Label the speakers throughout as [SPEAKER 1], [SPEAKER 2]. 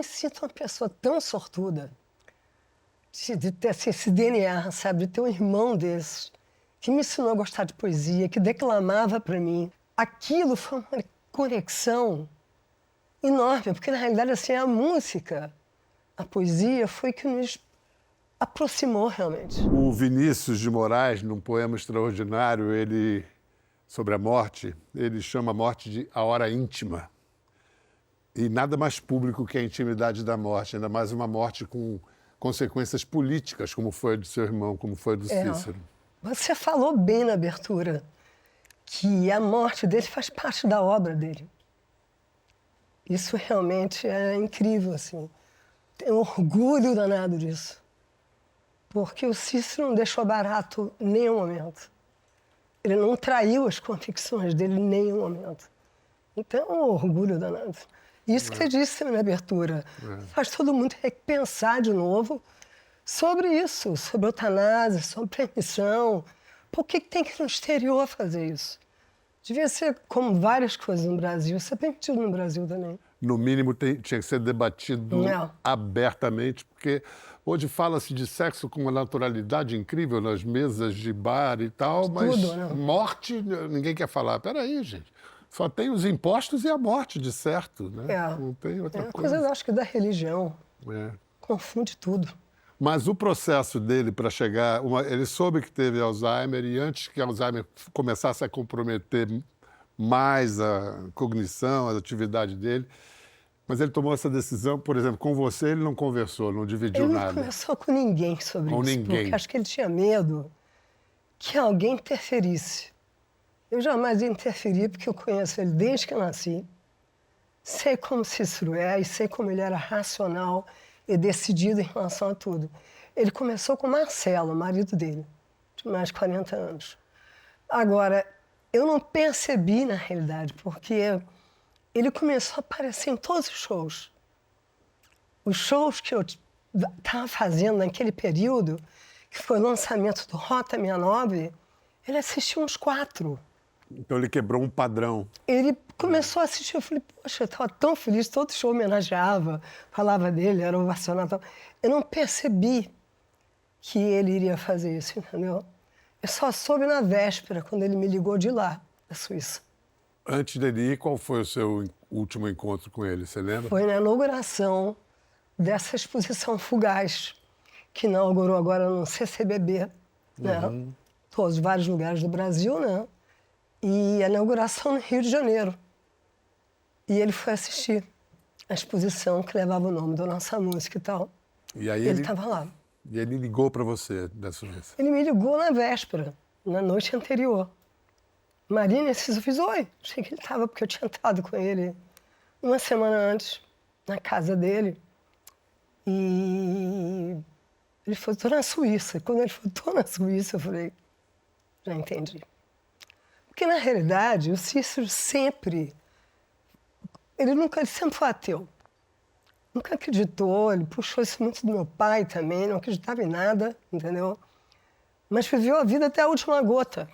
[SPEAKER 1] sinto uma pessoa tão sortuda de ter assim, esse DNA, sabe? De ter um irmão desse, que me ensinou a gostar de poesia, que declamava para mim. Aquilo foi uma conexão enorme, porque na realidade assim, a música, a poesia foi que nos aproximou realmente.
[SPEAKER 2] O Vinícius de Moraes, num poema extraordinário, sobre a morte, ele chama a morte de a hora íntima. E nada mais público que a intimidade da morte, ainda mais uma morte com consequências políticas, como foi a do seu irmão, como foi a do Cícero.
[SPEAKER 1] Você falou bem na abertura que a morte dele faz parte da obra dele. Isso realmente é incrível, assim. Tenho um orgulho danado disso. Porque o Cícero não deixou barato em nenhum momento. Ele não traiu as convicções dele em nenhum momento. Então, é um orgulho danado. Isso que você disse na abertura. Faz todo mundo repensar de novo sobre isso, sobre eutanásia, sobre permissão. Por que tem que ir no exterior fazer isso? Devia ser, como várias coisas no Brasil, isso é permitido no Brasil também.
[SPEAKER 2] No mínimo, tinha que ser debatido abertamente, porque hoje fala-se de sexo com uma naturalidade incrível nas mesas de bar e tal, mas
[SPEAKER 1] tudo, né?
[SPEAKER 2] Morte, ninguém quer falar. Peraí, gente. Só tem os impostos e a morte, de certo, né? Não tem outra coisa.
[SPEAKER 1] Coisa, acho que da religião. Confunde tudo.
[SPEAKER 2] Mas o processo dele para chegar... ele soube que teve Alzheimer e antes que Alzheimer começasse a comprometer mais a cognição, a atividade dele, mas ele tomou essa decisão, por exemplo, com você ele não conversou, não dividiu nada.
[SPEAKER 1] Ele não conversou com ninguém sobre
[SPEAKER 2] com
[SPEAKER 1] isso,
[SPEAKER 2] ninguém.
[SPEAKER 1] Porque acho que ele tinha medo que alguém interferisse. Eu jamais ia interferir, porque eu conheço ele desde que eu nasci. Sei como Cícero é e sei como ele era racional e decidido em relação a tudo. Ele começou com Marcelo, o marido dele, de mais de 40 anos. Agora, eu não percebi, na realidade, porque ele começou a aparecer em todos os shows. Os shows que eu estava fazendo naquele período, que foi o lançamento do Rota 69, ele assistiu uns 4.
[SPEAKER 2] Então ele quebrou um padrão.
[SPEAKER 1] Ele começou a assistir, eu falei, poxa, eu estava tão feliz, todo show homenageava, falava dele, era ovacionado. Eu não percebi que ele iria fazer isso, entendeu? Eu só soube na véspera, quando ele me ligou de lá, da Suíça.
[SPEAKER 2] Antes dele ir, qual foi o seu último encontro com ele, você lembra?
[SPEAKER 1] Foi na inauguração dessa exposição Fugaz, que inaugurou agora no CCBB, né? Todos, vários lugares do Brasil, né? E a inauguração no Rio de Janeiro. E ele foi assistir a exposição que levava o nome da nossa música e tal.
[SPEAKER 2] E aí
[SPEAKER 1] ele estava lá.
[SPEAKER 2] E ele ligou para você dessa vez?
[SPEAKER 1] Ele me ligou na véspera, na noite anterior. Marina, eu fiz oi. Achei que ele estava, porque eu tinha entrado com ele uma semana antes, na casa dele. E ele falou, estou na Suíça. Quando ele falou, estou na Suíça, eu falei, já entendi. Porque, na realidade, o Cícero sempre... Ele sempre foi ateu. Nunca acreditou, ele puxou isso muito do meu pai também, não acreditava em nada, entendeu? Mas viveu a vida até a última gota.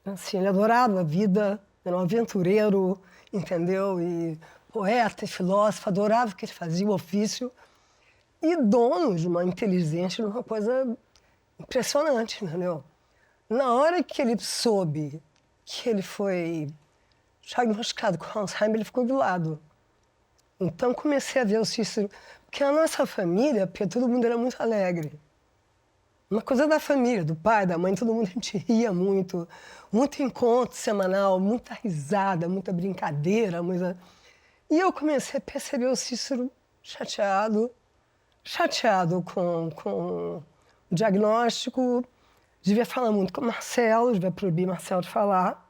[SPEAKER 1] Assim, ele adorava a vida, era um aventureiro, entendeu? E poeta e filósofo, adorava o que ele fazia, o ofício. E dono de uma inteligência, de uma coisa impressionante, entendeu? Na hora que ele soube que ele foi diagnosticado com Alzheimer, ele ficou do lado. Então comecei a ver o Cícero, porque a nossa família, porque todo mundo era muito alegre. Uma coisa da família, do pai, da mãe, todo mundo, a gente ria muito. Muito encontro semanal, muita risada, muita brincadeira, muita... E eu comecei a perceber o Cícero chateado com o diagnóstico. Devia falar muito com o Marcelo, devia proibir Marcelo de falar.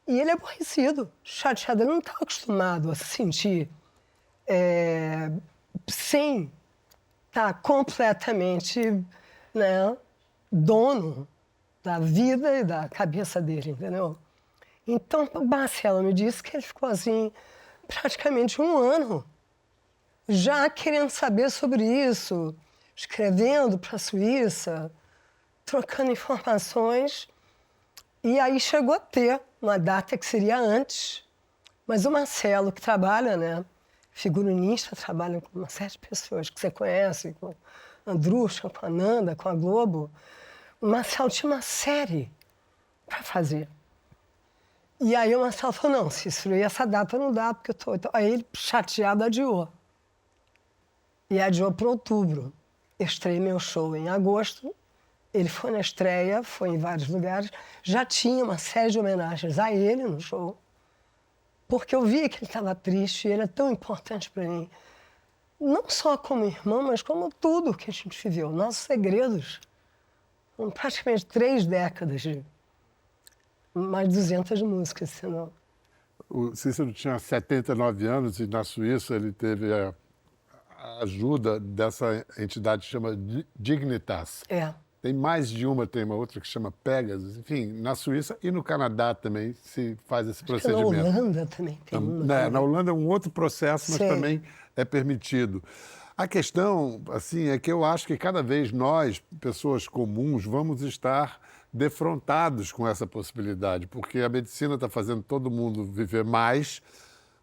[SPEAKER 1] E ele é aborrecido, chateado. Ele não estava acostumado a se sentir sem estar completamente, né, dono da vida e da cabeça dele, entendeu? Então, o Marcelo me disse que ele ficou assim, praticamente um ano, já querendo saber sobre isso, escrevendo para a Suíça, trocando informações. E aí chegou a ter uma data que seria antes, mas o Marcelo, que trabalha, né, figurinista, trabalha com uma série de pessoas que você conhece, com a Andrucha, com a Nanda, com a Globo. O Marcelo tinha uma série para fazer. E aí o Marcelo falou, não, Cícero, e essa data não dá, porque eu tô... Aí ele, chateado, adiou. E adiou para outubro. Eu estreiei meu show em agosto. Ele foi na estreia, foi em vários lugares. Já tinha uma série de homenagens a ele no show. Porque eu via que ele estava triste e ele é tão importante para mim. Não só como irmão, mas como tudo que a gente viveu. Nossos segredos. Foram praticamente 3 décadas de mais de 200 músicas, senão...
[SPEAKER 2] O Cícero tinha 79 anos e na Suíça ele teve a ajuda dessa entidade que chama Dignitas.
[SPEAKER 1] É.
[SPEAKER 2] Tem mais de uma, tem uma outra que chama Pegasus. Enfim, na Suíça e no Canadá também se faz esse procedimento.
[SPEAKER 1] Na Holanda também tem uma.
[SPEAKER 2] Na Holanda é um outro processo, mas também é permitido. A questão, assim, é que eu acho que cada vez nós, pessoas comuns, vamos estar defrontados com essa possibilidade, porque a medicina está fazendo todo mundo viver mais,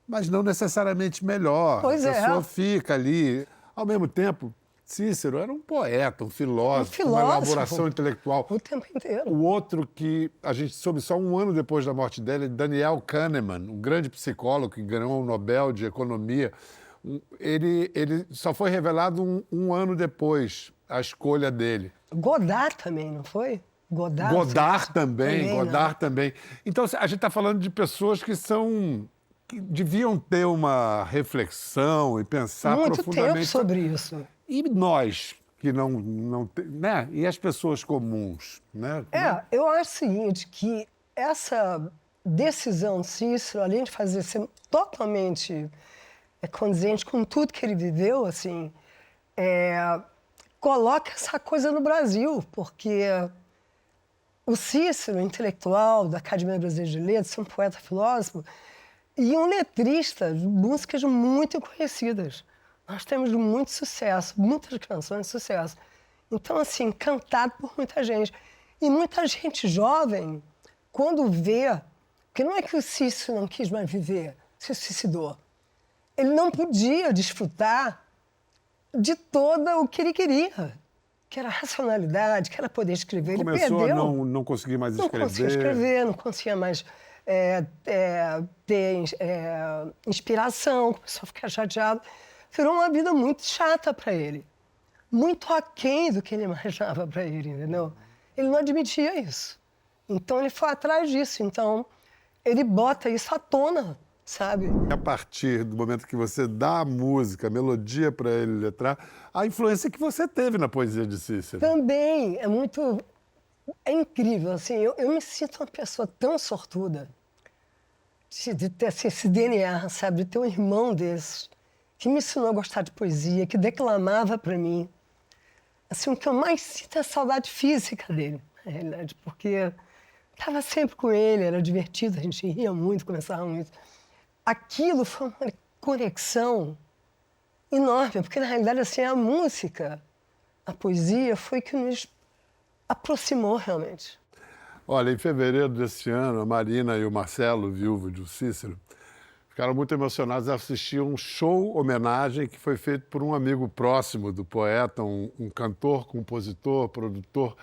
[SPEAKER 2] mas não necessariamente melhor.
[SPEAKER 1] Pois
[SPEAKER 2] a pessoa fica ali. Ao mesmo tempo, Cícero era um poeta, um filósofo, uma elaboração intelectual.
[SPEAKER 1] O tempo inteiro.
[SPEAKER 2] O outro que a gente soube só um ano depois da morte dele, Daniel Kahneman, um grande psicólogo que ganhou o Nobel de Economia. Ele só foi revelado um ano depois, a escolha dele.
[SPEAKER 1] Godard também, não foi?
[SPEAKER 2] Godard também. Então, a gente está falando de pessoas que deviam ter uma reflexão e pensar
[SPEAKER 1] muito
[SPEAKER 2] profundamente
[SPEAKER 1] tempo sobre isso.
[SPEAKER 2] E nós que não né? E as pessoas comuns, né?
[SPEAKER 1] Eu acho o seguinte, que essa decisão de Cícero, além de fazer ser totalmente condizente com tudo que ele viveu, assim, coloca essa coisa no Brasil, porque o Cícero, intelectual da Academia Brasileira de Letras, um poeta filósofo, e um letrista de músicas muito conhecidas. Nós temos muito sucesso, muitas canções de sucesso. Então, assim, cantado por muita gente. E muita gente jovem, quando vê... Porque não é que o Cícero não quis mais viver, se suicidou. Ele não podia desfrutar de todo o que ele queria, que era racionalidade, que era poder escrever. Ele
[SPEAKER 2] Começou
[SPEAKER 1] perdeu.
[SPEAKER 2] a não conseguir mais escrever.
[SPEAKER 1] Não conseguia escrever, não conseguia mais ter inspiração, começou a ficar chateado. Virou uma vida muito chata para ele. Muito aquém do que ele imaginava para ele, entendeu? Ele não admitia isso. Então, ele foi atrás disso. Então, ele bota isso à tona, sabe?
[SPEAKER 2] A partir do momento que você dá a música, a melodia para ele letrar, a influência que você teve na poesia de Cícero.
[SPEAKER 1] Também é muito... É incrível, assim, eu me sinto uma pessoa tão sortuda de ter assim, esse DNA, sabe? De ter um irmão desses, que me ensinou a gostar de poesia, que declamava para mim. Assim, o que eu mais sinto é a saudade física dele, na realidade, porque estava sempre com ele, era divertido, a gente ria muito, conversava muito. Aquilo foi uma conexão enorme, porque, na realidade, assim, a música, a poesia, foi que nos aproximou realmente.
[SPEAKER 2] Olha, em fevereiro desse ano, a Marina e o Marcelo, viúvo de Cícero, ficaram muito emocionados a assistir um show homenagem que foi feito por um amigo próximo do poeta, um cantor, compositor, produtor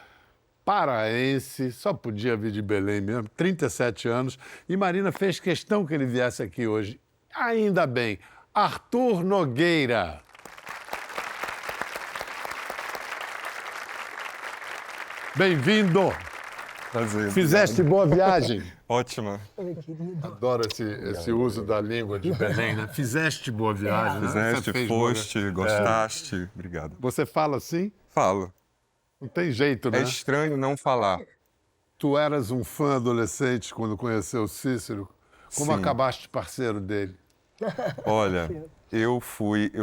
[SPEAKER 2] paraense, só podia vir de Belém mesmo, 37 anos, e Marina fez questão que ele viesse aqui hoje. Ainda bem, Arthur Nogueira. Bem-vindo!
[SPEAKER 3] Prazer.
[SPEAKER 2] Fizeste boa viagem?
[SPEAKER 3] Ótima.
[SPEAKER 2] Adoro esse uso da língua de Belém, né? Fizeste boa viagem, né?
[SPEAKER 3] Fizeste, foste, gostaste. Obrigado.
[SPEAKER 2] Você fala assim?
[SPEAKER 3] Falo.
[SPEAKER 2] Não tem jeito, né?
[SPEAKER 3] É estranho não falar.
[SPEAKER 2] Tu eras um fã adolescente quando conheceu o Cícero. Como
[SPEAKER 3] Sim.
[SPEAKER 2] acabaste parceiro dele?
[SPEAKER 3] Olha, eu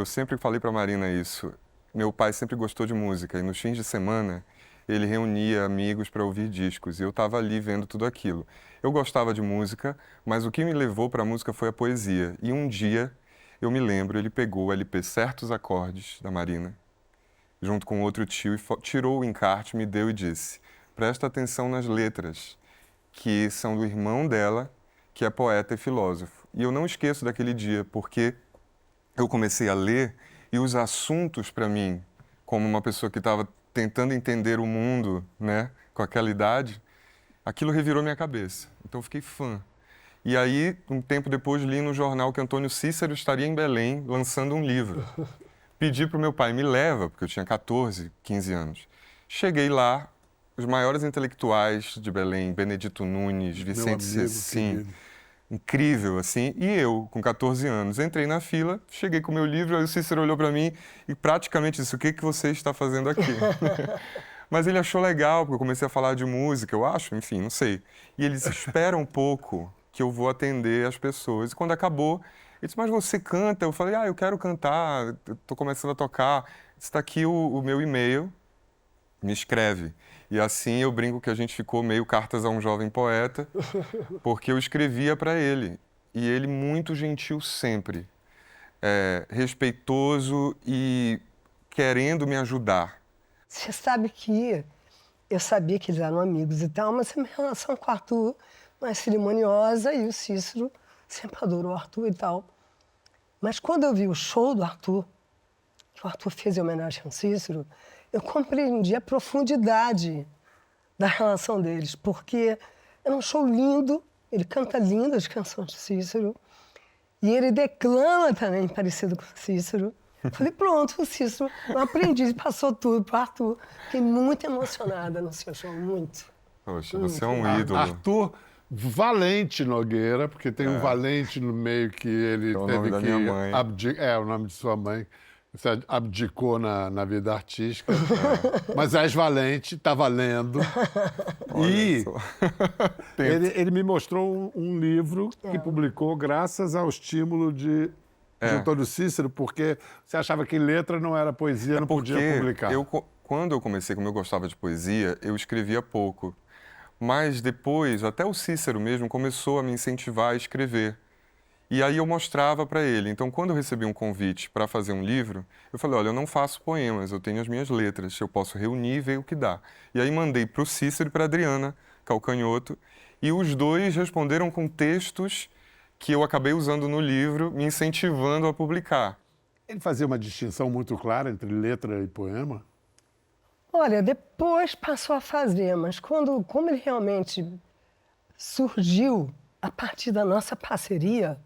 [SPEAKER 3] sempre falei pra Marina isso. Meu pai sempre gostou de música e nos fins de semana ele reunia amigos para ouvir discos e eu estava ali vendo tudo aquilo. Eu gostava de música, mas o que me levou para a música foi a poesia. E um dia, eu me lembro, ele pegou o LP Certos Acordes, da Marina, junto com outro tio, e tirou o encarte, me deu e disse: presta atenção nas letras, que são do irmão dela, que é poeta e filósofo. E eu não esqueço daquele dia, porque eu comecei a ler e os assuntos para mim, como uma pessoa que estava tentando entender o mundo, né, com aquela idade, aquilo revirou minha cabeça. Então eu fiquei fã. E aí, um tempo depois, li no jornal que Antônio Cícero estaria em Belém lançando um livro. Pedi para o meu pai, me leva, porque eu tinha 14, 15 anos. Cheguei lá, os maiores intelectuais de Belém, Benedito Nunes, Vicente Cecim, incrível, assim. E eu, com 14 anos, entrei na fila, cheguei com o meu livro, aí o Cícero olhou para mim e praticamente disse, o que você está fazendo aqui? Mas ele achou legal, porque eu comecei a falar de música, eu acho, enfim, não sei. E ele disse, espera um pouco que eu vou atender as pessoas. E quando acabou, ele disse, mas você canta? Eu falei, eu quero cantar, estou começando a tocar. Está aqui o meu e-mail, me escreve. E assim eu brinco que a gente ficou meio cartas a um jovem poeta, porque eu escrevia para ele. E ele muito gentil sempre, respeitoso e querendo me ajudar.
[SPEAKER 1] Você sabe que eu sabia que eles eram amigos e tal, mas a minha relação com o Arthur mais cerimoniosa e o Cícero sempre adorou o Arthur e tal. Mas quando eu vi o show do Arthur, que o Arthur fez em homenagem ao Cícero, eu compreendi a profundidade da relação deles, porque era um show lindo, ele canta lindo as canções de Cícero, e ele declama também parecido com o Cícero. Falei, pronto, o Cícero, eu aprendi e passou tudo para o Arthur. Fiquei muito emocionada no seu show, muito.
[SPEAKER 3] Poxa, você é um ídolo.
[SPEAKER 2] Arthur Valente Nogueira, porque tem um Valente no meio que ele
[SPEAKER 3] É o
[SPEAKER 2] teve
[SPEAKER 3] nome da
[SPEAKER 2] que
[SPEAKER 3] minha mãe.
[SPEAKER 2] o nome de sua mãe. Você abdicou na vida artística. Mas és valente, está valendo. E ele me mostrou um livro que publicou graças ao estímulo de Antônio Cícero, porque você achava que letra não era poesia, não podia publicar.
[SPEAKER 3] Quando eu comecei, como eu gostava de poesia, eu escrevia pouco. Mas depois, até o Cícero mesmo começou a me incentivar a escrever. E aí eu mostrava para ele. Então, quando eu recebi um convite para fazer um livro, eu falei, olha, eu não faço poemas, eu tenho as minhas letras, eu posso reunir e ver o que dá. E aí mandei para o Cícero e para a Adriana Calcanhoto, e os dois responderam com textos que eu acabei usando no livro, me incentivando a publicar.
[SPEAKER 2] Ele fazia uma distinção muito clara entre letra e poema?
[SPEAKER 1] Olha, depois passou a fazer, mas como ele realmente surgiu a partir da nossa parceria,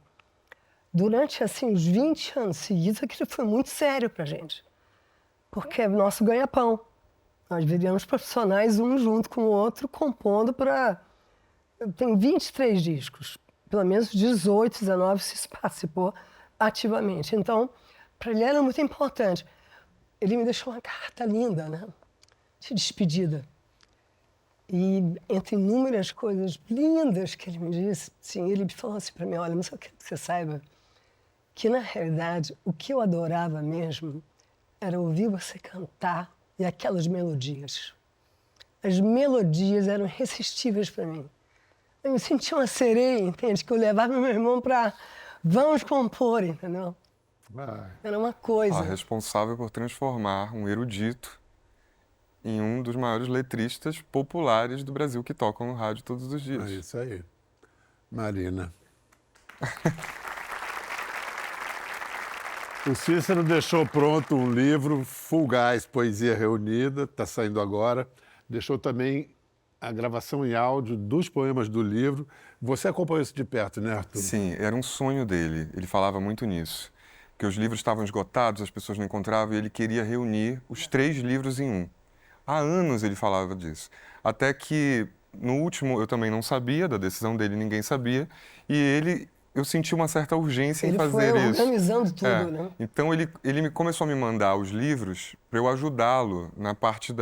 [SPEAKER 1] durante assim, os 20 anos seguidos, aquilo foi muito sério para a gente. Porque é nosso ganha-pão. Nós viríamos profissionais, um junto com o outro, compondo para... Tem 23 discos, pelo menos 18, 19 se participou ativamente. Então, para ele era muito importante. Ele me deixou uma carta linda, né? De despedida. E entre inúmeras coisas lindas que ele me disse, sim, ele falou assim para mim, olha, mas eu quero que você saiba que, na realidade, o que eu adorava mesmo era ouvir você cantar e aquelas melodias. As melodias eram irresistíveis para mim. Eu me sentia uma sereia, entende? Que eu levava meu irmão para vamos compor, entendeu? Era uma coisa.
[SPEAKER 3] Responsável por transformar um erudito em um dos maiores letristas populares do Brasil que tocam no rádio todos os dias.
[SPEAKER 2] É isso aí. Marina. O Cícero deixou pronto um livro, Fulgaz, Poesia Reunida, está saindo agora. Deixou também a gravação em áudio dos poemas do livro. Você acompanhou isso de perto, né, Arthur?
[SPEAKER 3] Sim, era um sonho dele. Ele falava muito nisso. Que os livros estavam esgotados, as pessoas não encontravam, e ele queria reunir os 3 livros em um. Há anos ele falava disso. Até que, no último, eu também não sabia da decisão dele, ninguém sabia. E eu senti uma certa urgência em fazer isso.
[SPEAKER 1] Ele foi organizando tudo, né?
[SPEAKER 3] Então, ele começou a me mandar os livros para eu ajudá-lo na parte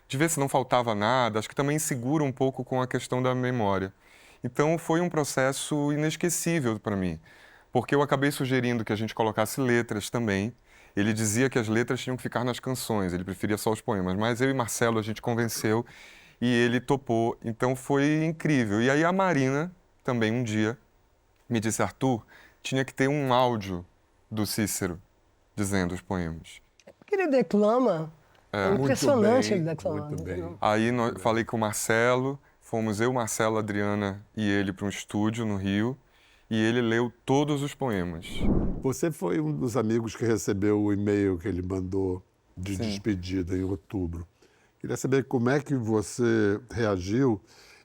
[SPEAKER 3] de ver se não faltava nada. Acho que também segura um pouco com a questão da memória. Então, foi um processo inesquecível para mim. Porque eu acabei sugerindo que a gente colocasse letras também. Ele dizia que as letras tinham que ficar nas canções, ele preferia só os poemas. Mas eu e Marcelo, a gente convenceu e ele topou. Então foi incrível. E aí a Marina, também um dia, me disse, Arthur, tinha que ter um áudio do Cícero dizendo os poemas.
[SPEAKER 1] Porque ele declama, é impressionante ele declamando.
[SPEAKER 2] Muito bem.
[SPEAKER 3] Aí falei com o Marcelo, fomos eu, Marcelo, Adriana e ele para um estúdio no Rio. e ele leu todos os poemas.
[SPEAKER 2] Você foi um dos amigos que recebeu o e-mail que ele mandou de
[SPEAKER 3] Sim.
[SPEAKER 2] despedida em outubro. Queria saber como é que você reagiu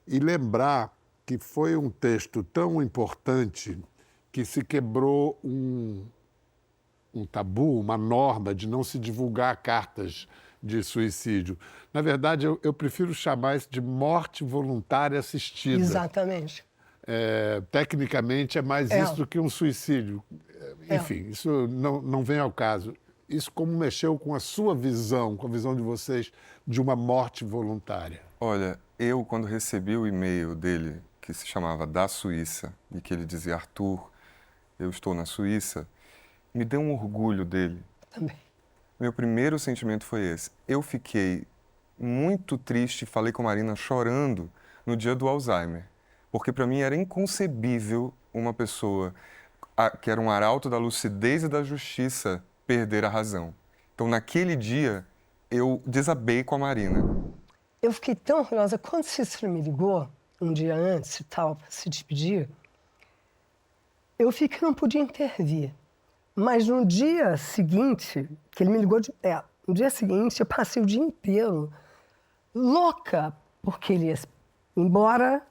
[SPEAKER 2] e lembrar que foi um texto tão importante que se quebrou um tabu, uma norma de não se divulgar cartas de suicídio. Na verdade, eu prefiro chamar isso de morte voluntária assistida.
[SPEAKER 1] Exatamente.
[SPEAKER 2] Tecnicamente, é mais isso do que um suicídio. Enfim, isso não vem ao caso. Isso como mexeu com a sua visão, com a visão de vocês, de uma morte voluntária?
[SPEAKER 3] Olha, eu quando recebi o e-mail dele, que se chamava Da Suíça, e que ele dizia, Arthur, eu estou na Suíça, me deu um orgulho dele.
[SPEAKER 1] Também.
[SPEAKER 3] Meu primeiro sentimento foi esse. Eu fiquei muito triste, falei com a Marina chorando no dia do Alzheimer, porque para mim era inconcebível uma pessoa que era um arauto da lucidez e da justiça perder a razão. Então, naquele dia, eu desabei com a Marina.
[SPEAKER 1] Eu fiquei tão orgulhosa. Quando o Cícero me ligou, um dia antes e tal, para se despedir, eu vi que não podia intervir. Mas no dia seguinte, que ele me ligou, no dia seguinte, eu passei o dia inteiro louca, porque ele ia embora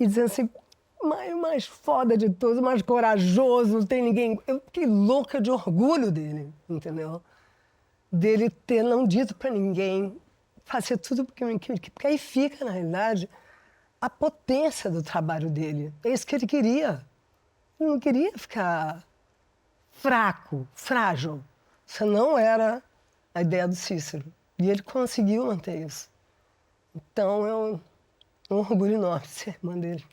[SPEAKER 1] e dizendo assim, o mais foda de todos, o mais corajoso, não tem ninguém. Eu fiquei louca de orgulho dele, entendeu? Dele ter não dito para ninguém, fazer tudo porque aí fica, na realidade, a potência do trabalho dele. É isso que ele queria. Ele não queria ficar fraco, frágil. Isso não era a ideia do Cícero. E ele conseguiu manter isso. Então, é um orgulho enorme ser irmã dele.